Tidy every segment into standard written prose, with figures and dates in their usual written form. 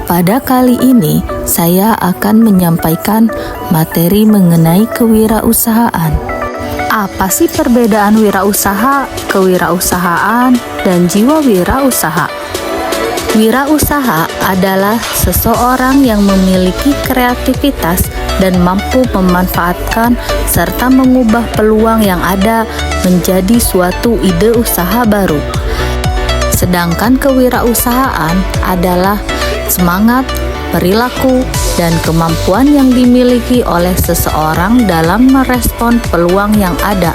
Pada kali ini, saya akan menyampaikan materi mengenai kewirausahaan. Apa sih perbedaan wirausaha, kewirausahaan, dan jiwa wirausaha? Wirausaha adalah seseorang yang memiliki kreativitas dan mampu memanfaatkan serta mengubah peluang yang ada menjadi suatu ide usaha baru. Sedangkan kewirausahaan adalah semangat, perilaku, dan kemampuan yang dimiliki oleh seseorang dalam merespon peluang yang ada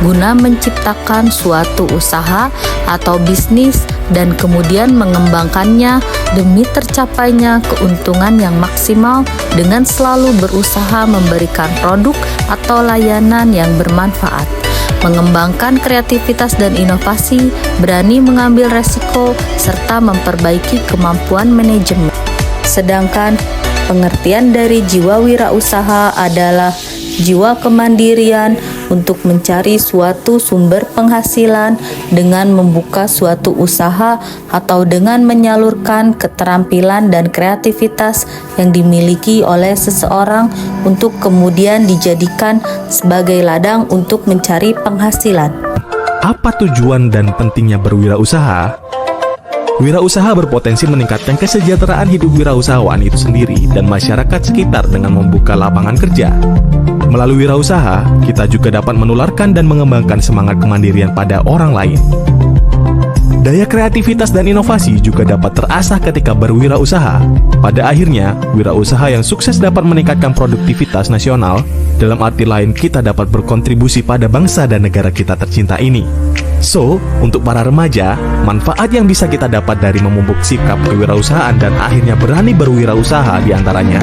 guna menciptakan suatu usaha atau bisnis dan kemudian mengembangkannya demi tercapainya keuntungan yang maksimal dengan selalu berusaha memberikan produk atau layanan yang bermanfaat, mengembangkan kreativitas dan inovasi, berani mengambil resiko, serta memperbaiki kemampuan manajemen. Sedangkan pengertian dari jiwa wirausaha adalah jiwa kemandirian untuk mencari suatu sumber penghasilan dengan membuka suatu usaha atau dengan menyalurkan keterampilan dan kreativitas yang dimiliki oleh seseorang untuk kemudian dijadikan sebagai ladang untuk mencari penghasilan. Apa tujuan dan pentingnya berwirausaha? Wirausaha berpotensi meningkatkan kesejahteraan hidup wirausahawan itu sendiri dan masyarakat sekitar dengan membuka lapangan kerja. Melalui wirausaha, kita juga dapat menularkan dan mengembangkan semangat kemandirian pada orang lain. Daya kreativitas dan inovasi juga dapat terasah ketika berwirausaha. Pada akhirnya, wirausaha yang sukses dapat meningkatkan produktivitas nasional. Dalam arti lain, kita dapat berkontribusi pada bangsa dan negara kita tercinta ini. So, untuk para remaja, manfaat yang bisa kita dapat dari memupuk sikap kewirausahaan dan akhirnya berani berwirausaha diantaranya: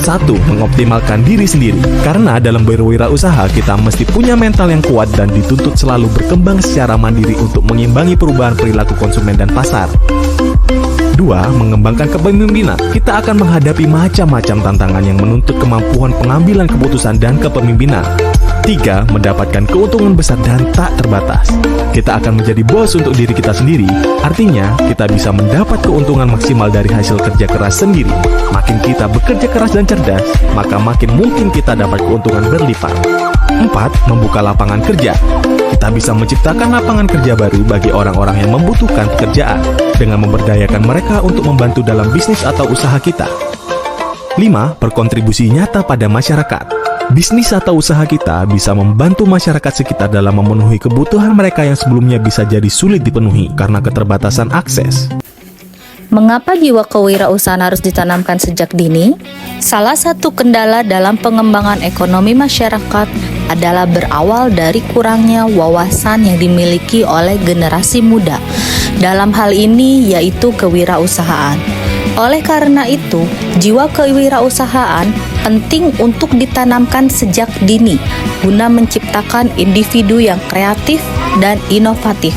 1. Mengoptimalkan diri sendiri. Karena dalam berwirausaha kita mesti punya mental yang kuat dan dituntut selalu berkembang secara mandiri untuk mengimbangi perubahan perilaku konsumen dan pasar. 2. Mengembangkan kepemimpinan. Kita akan menghadapi macam-macam tantangan yang menuntut kemampuan pengambilan keputusan dan kepemimpinan. 3. Mendapatkan keuntungan besar dan tak terbatas. Kita akan menjadi bos untuk diri kita sendiri. Artinya, kita bisa mendapat keuntungan maksimal dari hasil kerja keras sendiri. Makin kita bekerja keras dan cerdas, maka makin mungkin kita dapat keuntungan berlipat. 4. Membuka lapangan kerja. Kita bisa menciptakan lapangan kerja baru bagi orang-orang yang membutuhkan pekerjaan dengan memberdayakan mereka untuk membantu dalam bisnis atau usaha kita. 5. Berkontribusi nyata pada masyarakat. Bisnis atau usaha kita bisa membantu masyarakat sekitar dalam memenuhi kebutuhan mereka yang sebelumnya bisa jadi sulit dipenuhi karena keterbatasan akses. Mengapa jiwa kewirausahaan harus ditanamkan sejak dini? Salah satu kendala dalam pengembangan ekonomi masyarakat adalah berawal dari kurangnya wawasan yang dimiliki oleh generasi muda. Dalam hal ini yaitu kewirausahaan. Oleh karena itu, jiwa kewirausahaan penting untuk ditanamkan sejak dini guna menciptakan individu yang kreatif dan inovatif,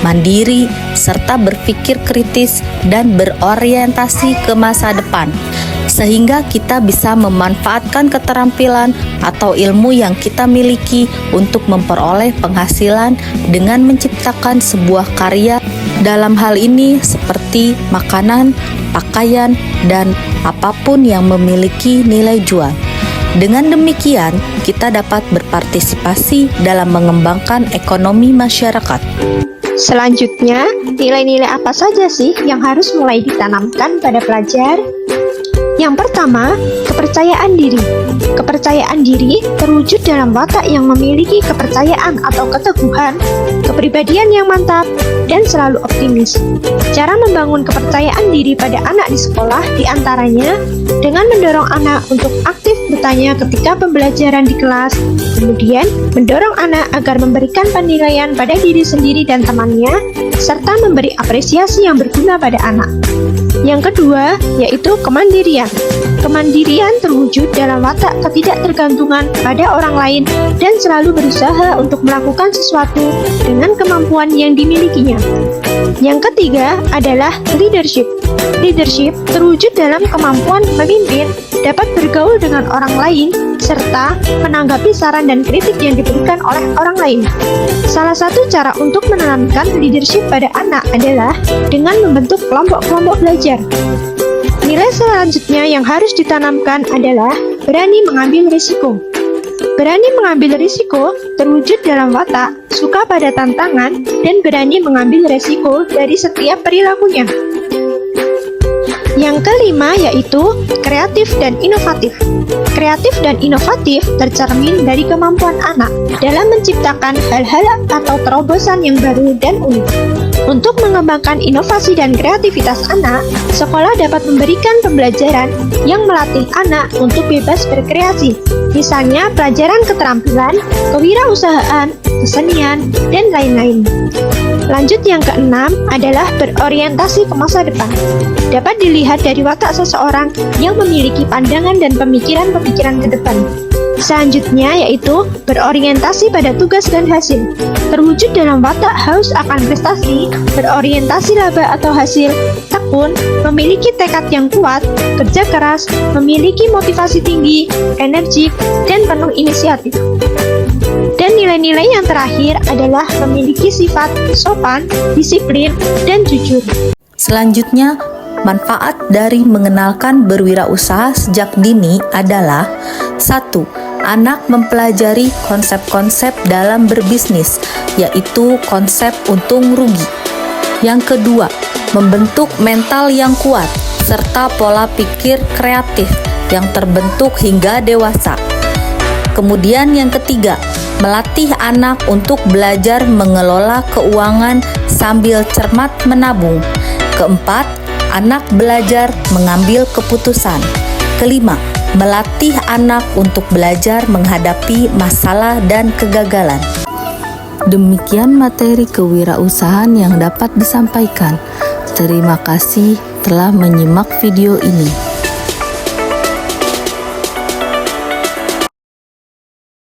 mandiri, serta berpikir kritis dan berorientasi ke masa depan, sehingga kita bisa memanfaatkan keterampilan atau ilmu yang kita miliki untuk memperoleh penghasilan dengan menciptakan sebuah karya. Dalam hal ini seperti makanan, pakaian, dan apapun yang memiliki nilai jual. Dengan demikian, kita dapat berpartisipasi dalam mengembangkan ekonomi masyarakat. Selanjutnya, nilai-nilai apa saja sih yang harus mulai ditanamkan pada pelajar? Yang pertama, kepercayaan diri. Kepercayaan diri terwujud dalam watak yang memiliki kepercayaan atau keteguhan, kepribadian yang mantap, dan selalu optimis. Cara membangun kepercayaan diri pada anak di sekolah diantaranya dengan mendorong anak untuk aktif bertanya ketika pembelajaran di kelas, kemudian mendorong anak agar memberikan penilaian pada diri sendiri dan temannya, serta memberi apresiasi yang berguna pada anak. Yang kedua, yaitu kemandirian. Kemandirian terwujud dalam watak ketidaktergantungan pada orang lain dan selalu berusaha untuk melakukan sesuatu dengan kemampuan yang dimilikinya. Yang ketiga adalah leadership. Leadership terwujud dalam kemampuan memimpin, dapat bergaul dengan orang lain, serta menanggapi saran dan kritik yang diberikan oleh orang lain. Salah satu cara untuk menanamkan leadership pada anak adalah dengan membentuk kelompok-kelompok belajar. Nilai selanjutnya yang harus ditanamkan adalah berani mengambil risiko. Berani mengambil risiko terwujud dalam watak suka pada tantangan dan berani mengambil risiko dari setiap perilakunya. Yang kelima yaitu kreatif dan inovatif. Kreatif dan inovatif tercermin dari kemampuan anak dalam menciptakan hal-hal atau terobosan yang baru dan unik. Untuk mengembangkan inovasi dan kreativitas anak, sekolah dapat memberikan pembelajaran yang melatih anak untuk bebas berkreasi. Misalnya pelajaran keterampilan, kewirausahaan, kesenian, dan lain-lain. Lanjut yang keenam adalah berorientasi ke masa depan. Dapat dilihat dari watak seseorang yang memiliki pandangan dan pemikiran-pemikiran ke depan. Selanjutnya yaitu berorientasi pada tugas dan hasil. Terwujud dalam watak haus akan prestasi, berorientasi laba atau hasil, tekun, memiliki tekad yang kuat, kerja keras, memiliki motivasi tinggi, energik, dan penuh inisiatif. Dan nilai-nilai yang terakhir adalah memiliki sifat sopan, disiplin, dan jujur. Selanjutnya, manfaat dari mengenalkan berwirausaha sejak dini adalah 1. Anak mempelajari konsep-konsep dalam berbisnis, yaitu konsep untung rugi. Yang kedua, membentuk mental yang kuat, serta pola pikir kreatif yang terbentuk hingga dewasa. Kemudian yang ketiga, melatih anak untuk belajar mengelola keuangan sambil cermat menabung. Keempat, anak belajar mengambil keputusan. Kelima, melatih anak untuk belajar menghadapi masalah dan kegagalan. Demikian materi kewirausahaan yang dapat disampaikan. Terima kasih telah menyimak video ini.